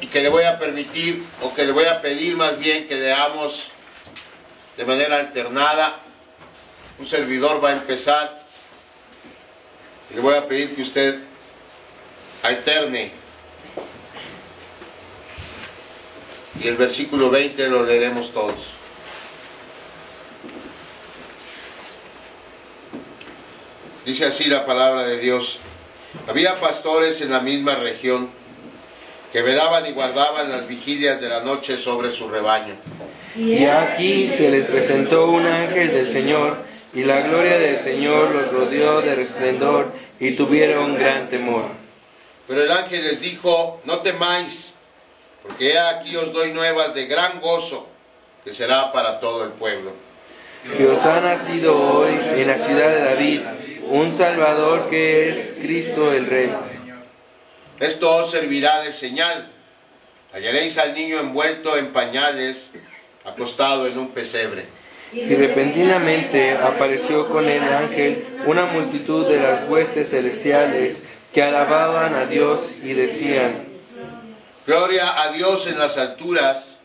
y que le voy a permitir, o que le voy a pedir más bien que leamos de manera alternada. Un servidor va a empezar y le voy a pedir que usted alterne. Y el versículo 20 lo leeremos todos. Dice así la palabra de Dios: había pastores en la misma región que velaban y guardaban las vigilias de la noche sobre su rebaño. Y aquí se les presentó un ángel del Señor, y la gloria del Señor los rodeó de resplandor, y tuvieron gran temor. Pero el ángel les dijo: no temáis, porque he aquí os doy nuevas de gran gozo, que será para todo el pueblo. Que os ha nacido hoy en la ciudad de David un Salvador, que es Cristo el Rey. Esto os servirá de señal: hallaréis al niño envuelto en pañales, acostado en un pesebre. Y repentinamente apareció con el ángel una multitud de las huestes celestiales que alababan a Dios y decían: gloria a Dios en las alturas,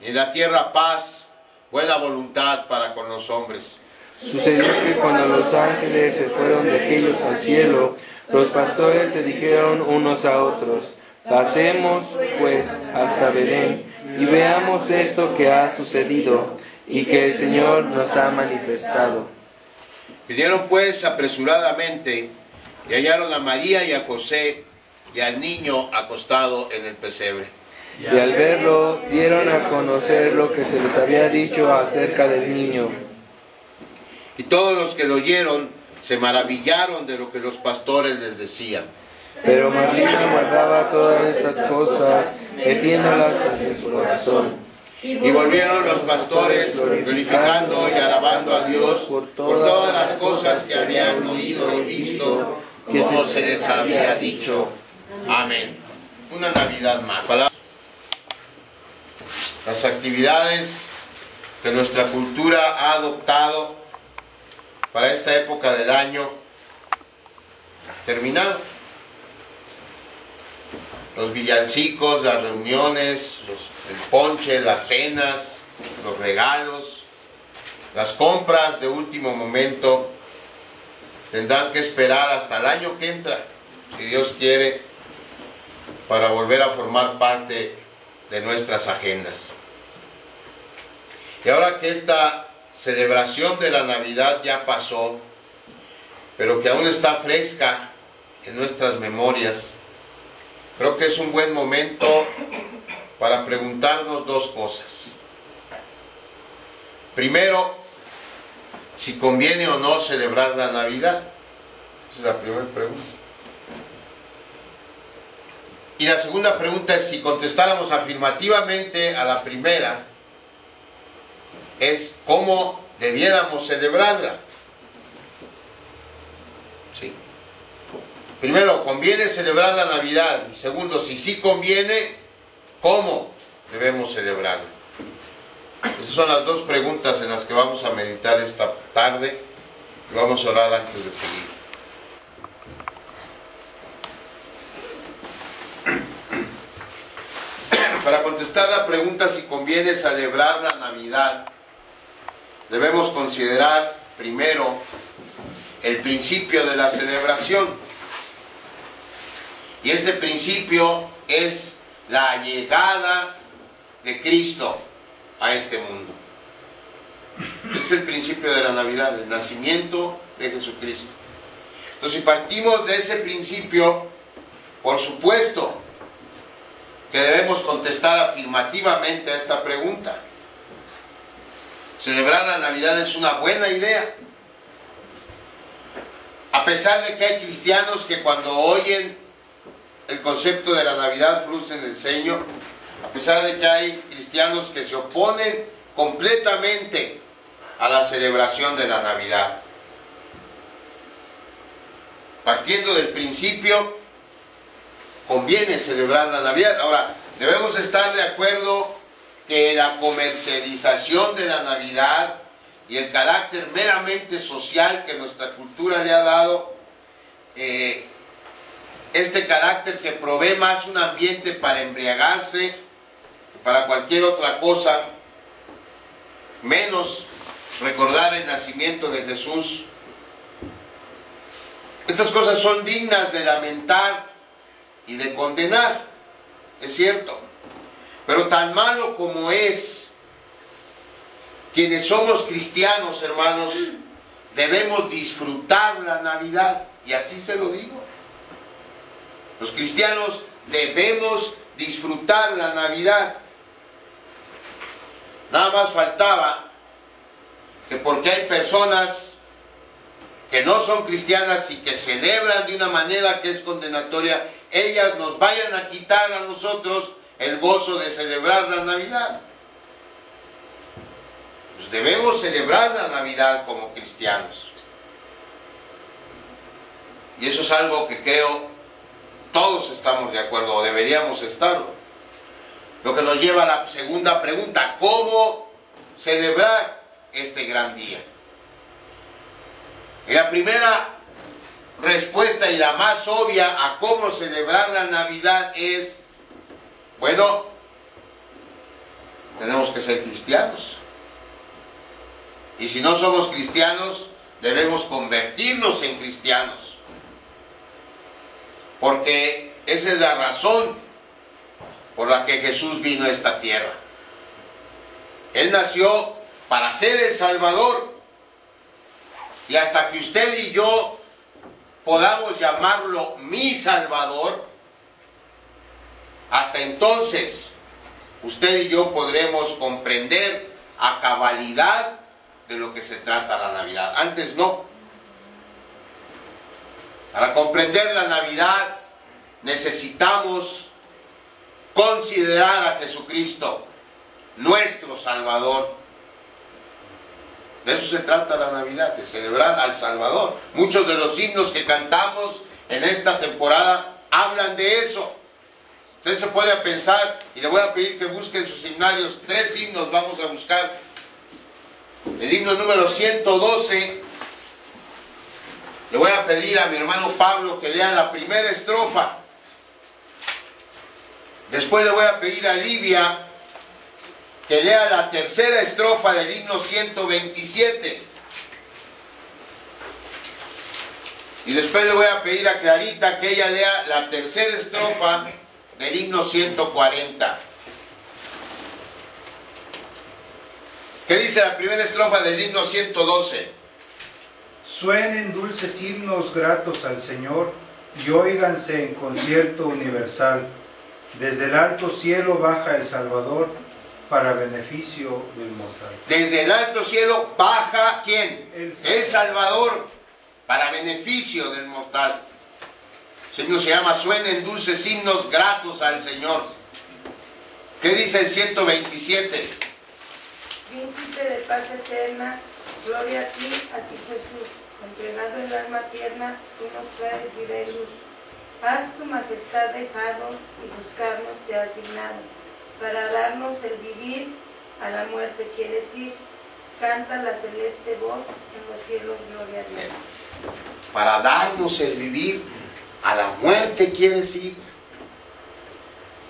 y en la tierra paz, buena voluntad para con los hombres. Sucedió que cuando los ángeles se fueron de aquellos al cielo, los pastores se dijeron unos a otros: pasemos pues hasta Belén y veamos esto que ha sucedido y que el Señor nos ha manifestado. Vinieron pues apresuradamente y hallaron a María y a José y al niño acostado en el pesebre. Y al verlo dieron a conocer lo que se les había dicho acerca del niño. Y todos los que lo oyeron se maravillaron de lo que los pastores les decían. Pero María guardaba todas estas cosas, metiéndolas en su corazón. Y volvieron los pastores glorificando y alabando a Dios por todas las cosas que habían oído y visto, como se les había dicho. Amén. Una Navidad más. Las actividades que nuestra cultura ha adoptado para esta época del año terminaron. Los villancicos, las reuniones, el ponche, las cenas, los regalos, las compras de último momento tendrán que esperar hasta el año que entra, si Dios quiere, para volver a formar parte de nuestras agendas. Y ahora que esta celebración de la Navidad ya pasó, pero que aún está fresca en nuestras memorias, creo que es un buen momento para preguntarnos dos cosas. Primero, si conviene o no celebrar la Navidad. Esa es la primera pregunta. Y la segunda pregunta es, si contestáramos afirmativamente a la primera, es cómo debiéramos celebrarla. Sí. Primero, ¿conviene celebrar la Navidad? Y segundo, si sí conviene, ¿cómo debemos celebrarla? Esas son las dos preguntas en las que vamos a meditar esta tarde y vamos a orar antes de seguir. Para contestar la pregunta si conviene celebrar la Navidad, debemos considerar primero el principio de la celebración. Y este principio es la llegada de Cristo a este mundo. Es el principio de la Navidad, el nacimiento de Jesucristo. Entonces, si partimos de ese principio, por supuesto que debemos contestar afirmativamente a esta pregunta. Celebrar la Navidad es una buena idea. A pesar de que hay cristianos que cuando oyen el concepto de la Navidad fruncen el ceño, a pesar de que hay cristianos que se oponen completamente a la celebración de la Navidad. Partiendo del principio, conviene celebrar la Navidad. Ahora, debemos estar de acuerdo que la comercialización de la Navidad y el carácter meramente social que nuestra cultura le ha dado este carácter que provee más un ambiente para embriagarse, para cualquier otra cosa, menos recordar el nacimiento de Jesús. Estas cosas son dignas de lamentar y de condenar, es cierto. Pero tan malo como es, quienes somos cristianos, hermanos, debemos disfrutar la Navidad. Y así se lo digo. Los cristianos debemos disfrutar la Navidad. Nada más faltaba que porque hay personas que no son cristianas y que celebran de una manera que es condenatoria, ellas nos vayan a quitar a nosotros el gozo de celebrar la Navidad. Pues debemos celebrar la Navidad como cristianos. Y eso es algo que creo todos estamos de acuerdo, o deberíamos estarlo. Lo que nos lleva a la segunda pregunta: ¿cómo celebrar este gran día? Y la primera respuesta y la más obvia a cómo celebrar la Navidad es, bueno, tenemos que ser cristianos. Y si no somos cristianos, debemos convertirnos en cristianos. Porque esa es la razón por la que Jesús vino a esta tierra. Él nació para ser el Salvador. Y hasta que usted y yo podamos llamarlo mi Salvador, hasta entonces usted y yo podremos comprender a cabalidad de lo que se trata la Navidad. Antes no. Para comprender la Navidad necesitamos considerar a Jesucristo, nuestro Salvador. De eso se trata la Navidad, de celebrar al Salvador. Muchos de los himnos que cantamos en esta temporada hablan de eso. Usted se puede pensar, y le voy a pedir que busquen sus himnarios. 3 himnos vamos a buscar. El himno número 112. Le voy a pedir a mi hermano Pablo que lea la primera estrofa. Después le voy a pedir a Livia que lea la tercera estrofa del himno 127. Y después le voy a pedir a Clarita que ella lea la tercera estrofa del himno 140. ¿Qué dice la primera estrofa del himno 112? Suenen dulces himnos gratos al Señor y óiganse en concierto universal. Desde el alto cielo baja el Salvador para beneficio del mortal. Desde el alto cielo baja ¿quién? El Salvador para beneficio del mortal. El himno se llama Suenen dulces himnos gratos al Señor. ¿Qué dice el 127? Príncipe de paz eterna, gloria a ti Jesús. Entrenado el alma tierna, tú nos traes vida y luz. Haz tu majestad dejado y buscarnos te has dignado. Para darnos el vivir, a la muerte quieres ir. Canta la celeste voz, en los cielos gloria a Dios. Para darnos el vivir, a la muerte quieres ir.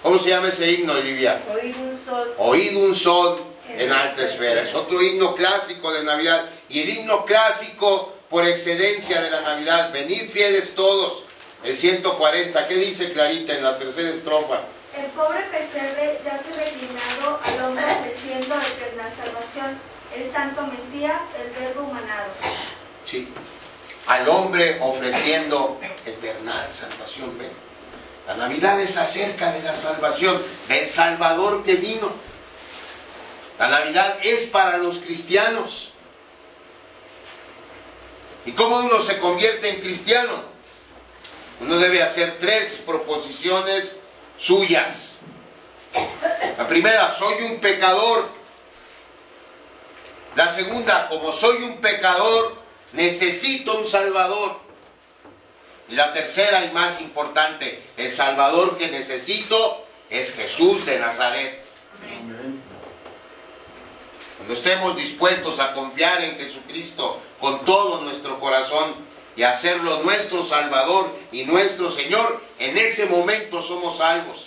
¿Cómo se llama ese himno, Olivia? Oíd un sol. Oíd un sol en alta esfera. Es otro himno clásico de Navidad. Y el himno clásico por excelencia de la Navidad, venid fieles todos, el 140. ¿Qué dice Clarita en la tercera estrofa? El pobre pesebre yace reclinado, al hombre ofreciendo eterna salvación, el santo Mesías, el verbo humanado. Sí, al hombre ofreciendo eterna salvación. ¿Ven? La Navidad es acerca de la salvación, del Salvador que vino. La Navidad es para los cristianos. ¿Y cómo uno se convierte en cristiano? Uno debe hacer 3 proposiciones suyas. La primera, soy un pecador. La segunda, como soy un pecador, necesito un Salvador. Y la tercera y más importante, el Salvador que necesito es Jesús de Nazaret. Amén. Cuando estemos dispuestos a confiar en Jesucristo con todo nuestro corazón, y hacerlo nuestro Salvador y nuestro Señor, en ese momento somos salvos.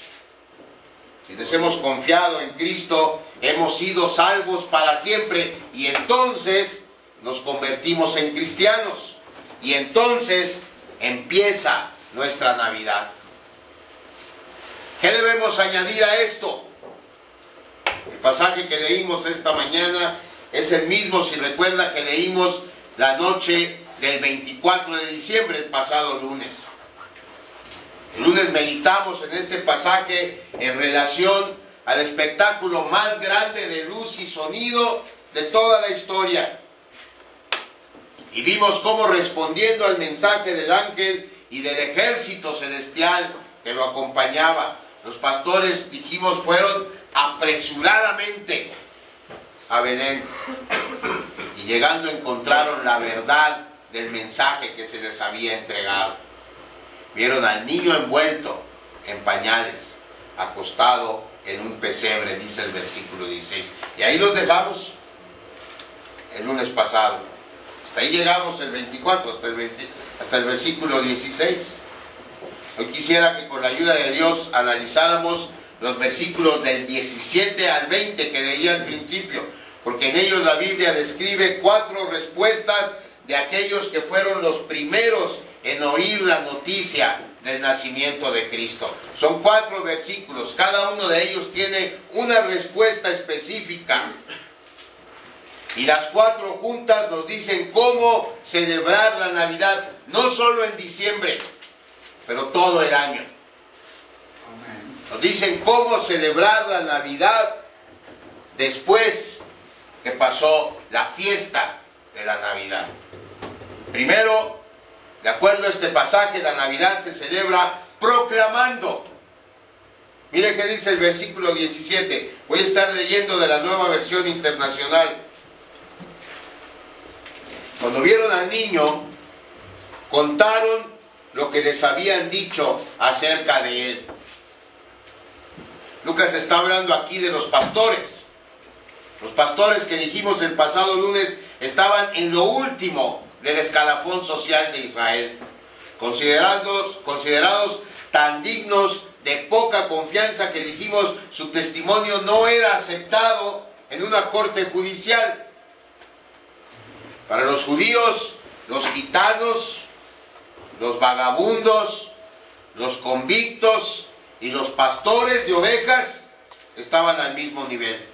Si nos hemos confiado en Cristo, hemos sido salvos para siempre, y entonces nos convertimos en cristianos, y entonces empieza nuestra Navidad. ¿Qué debemos añadir a esto? El pasaje que leímos esta mañana es el mismo, si recuerda, que leímos la noche del 24 de diciembre, el pasado lunes. El lunes meditamos en este pasaje en relación al espectáculo más grande de luz y sonido de toda la historia. Y vimos cómo, respondiendo al mensaje del ángel y del ejército celestial que lo acompañaba, los pastores, dijimos, fueron apresuradamente a Belén, y llegando encontraron la verdad del mensaje que se les había entregado. Vieron al niño envuelto en pañales, acostado en un pesebre, dice el versículo 16. Y ahí los dejamos el lunes pasado. Hasta ahí llegamos el 24, hasta el versículo 16. Hoy quisiera que con la ayuda de Dios analizáramos los versículos del 17 al 20 que leía al principio, porque en ellos la Biblia describe 4 respuestas de aquellos que fueron los primeros en oír la noticia del nacimiento de Cristo. Son 4 versículos, cada uno de ellos tiene una respuesta específica. Y las 4 juntas nos dicen cómo celebrar la Navidad, no solo en diciembre, pero todo el año. Nos dicen cómo celebrar la Navidad después que pasó la fiesta de la Navidad. Primero, de acuerdo a este pasaje, la Navidad se celebra proclamando. Mire qué dice el versículo 17. Voy a estar leyendo de la Nueva Versión Internacional. Cuando vieron al niño, contaron lo que les habían dicho acerca de él. Lucas está hablando aquí de los pastores. Los pastores que dijimos el pasado lunes estaban en lo último del escalafón social de Israel, considerados tan dignos de poca confianza que dijimos su testimonio no era aceptado en una corte judicial. Para los judíos, los gitanos, los vagabundos, los convictos y los pastores de ovejas estaban al mismo nivel.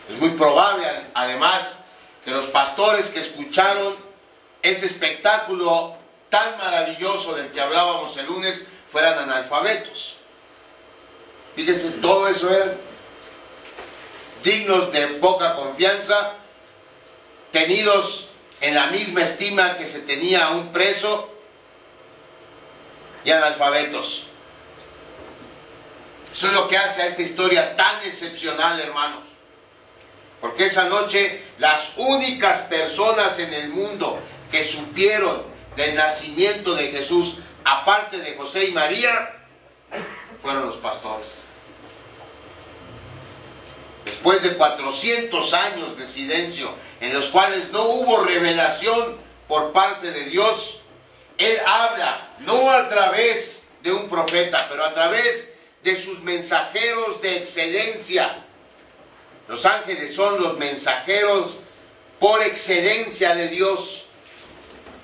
Es muy probable, además, que los pastores que escucharon ese espectáculo tan maravilloso del que hablábamos el lunes fueran analfabetos. Fíjense, todo eso eran dignos de poca confianza, tenidos en la misma estima que se tenía a un preso, y analfabetos. Eso es lo que hace a esta historia tan excepcional, hermanos. Porque esa noche las únicas personas en el mundo que supieron del nacimiento de Jesús, aparte de José y María, fueron los pastores. Después de 400 años de silencio, en los cuales no hubo revelación por parte de Dios, Él habla, no a través de un profeta, pero a través de sus mensajeros de excelencia. Los ángeles son los mensajeros por excelencia de Dios.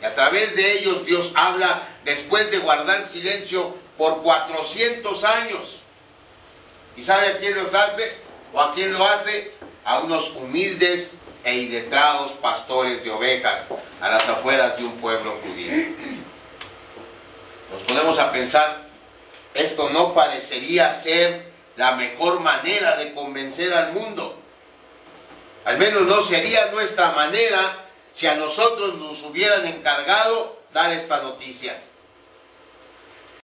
Y a través de ellos Dios habla después de guardar silencio por 400 años. ¿Y sabe a quién los hace? ¿O a quién lo hace? A unos humildes e iletrados pastores de ovejas a las afueras de un pueblo judío. Nos ponemos a pensar, esto no parecería ser la mejor manera de convencer al mundo. Al menos no sería nuestra manera si a nosotros nos hubieran encargado dar esta noticia.